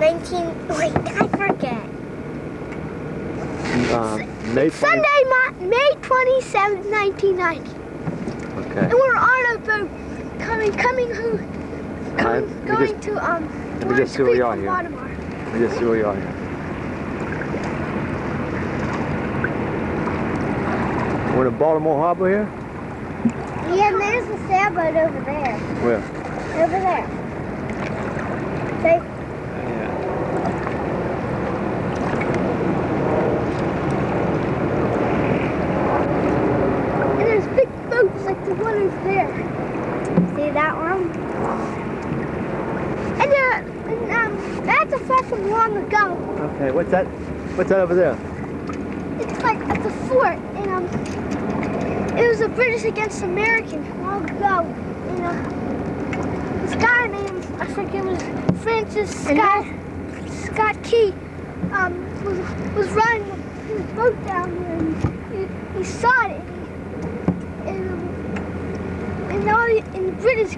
Wait, I forget. May Sunday, May 27th, 1990. Okay. And we're on a boat coming home, going to Let me just see where you are here. Baltimore. Let me just see where you are here. We're in Baltimore Harbor here? Yeah, and there's a sailboat over there. Where? Over there. See? Yeah. And there's big boats like the one over there. See that one? And that's a far from long ago. Okay, what's that? What's that over there? It's like at the fort, and it was the British against Americans long ago. And this guy named, I think it was Francis Scott Key, was riding his boat down there, and he saw it, and the British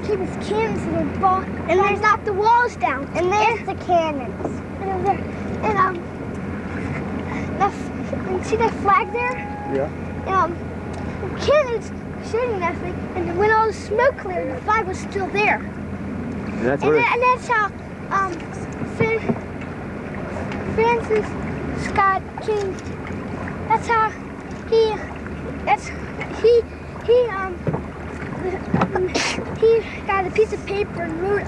keep his cannons and they ball, and there's not the walls down, and there's the cannons, and see that flag there? Yeah. The cannons shooting that thing, and when all the smoke cleared, the flag was still there. And that's And that's how Francis Scott King. That's how he got a piece of paper and wrote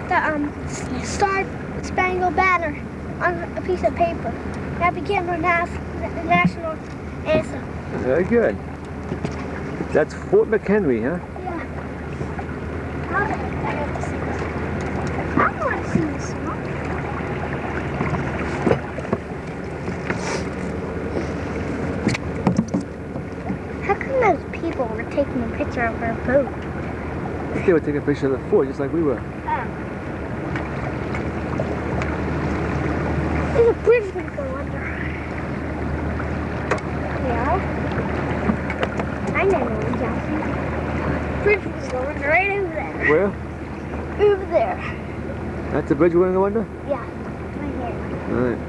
the Star Spangled Banner on a piece of paper. That became the national anthem. very good. That's Fort McHenry, huh? Yeah. I want to see this song. How come those people were taking a picture of our boat? They were taking a picture of the fort just like we were. There's a bridge going to go under. Yeah. I know where Jackson. Bridge is going right over there. Where? Over there. That's the bridge we're going to go under? Yeah. Right here. All right.